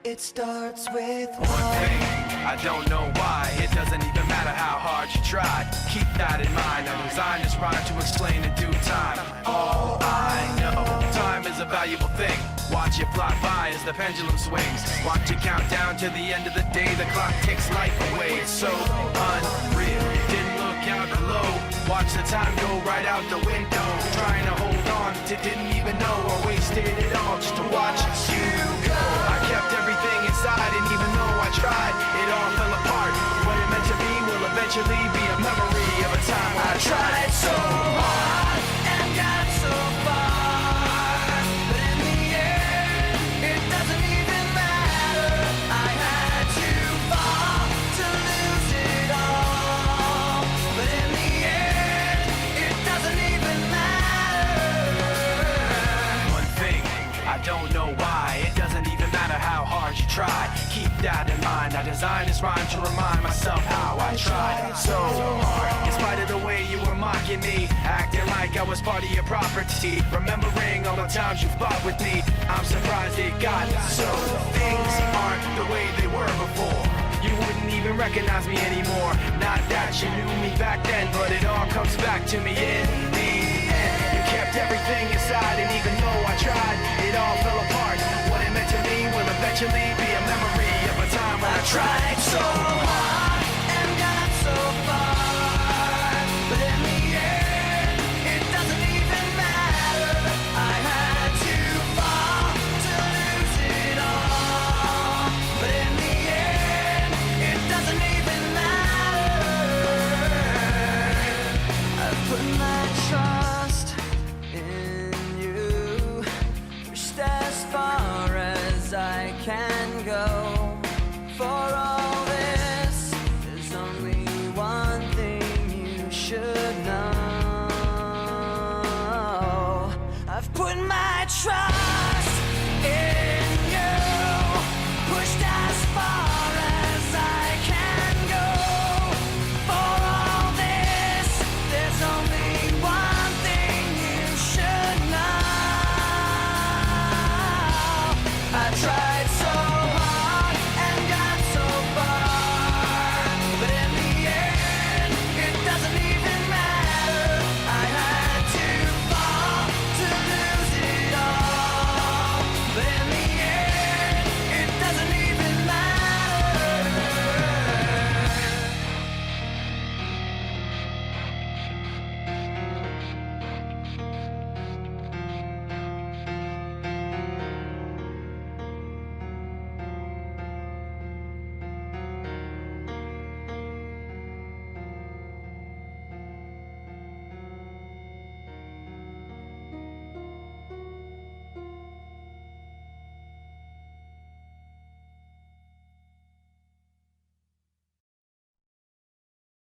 It starts with one thing. I don't know why. It doesn't even matter how hard you try. Keep that in mind. I designed this rhyme to explain in due time. All I know, time is a valuable thing. Watch it fly by as the pendulum swings. Watch it count down to the end of the day. The clock takes life away. It's so unreal. Didn't look out below. Watch the time go right out the window. Trying to hold on to didn't even know, or wasted it all just to watch you go. I kept everything inside, and even though I tried, it all fell apart. What it meant to be will eventually be a memory of a time when I tried so hard and got so far. But in the end, it doesn't even matter. I had to fall to lose it all. But in the end, it doesn't even matter. One thing, I don't know why. It doesn't even matter how hard you try. Keep that in mind. I designed this rhyme to remind myself how I tried so hard. In spite of the way you were mocking me, acting like I was part of your property, remembering all the times you fought with me, I'm surprised it got so. Things aren't the way they were before. You wouldn't even recognize me anymore. Not that you knew me back then, but it all comes back to me in the end. You kept everything inside, and even though I tried, it all fell apart. What it meant to me will eventually be a memory of a time when I tried so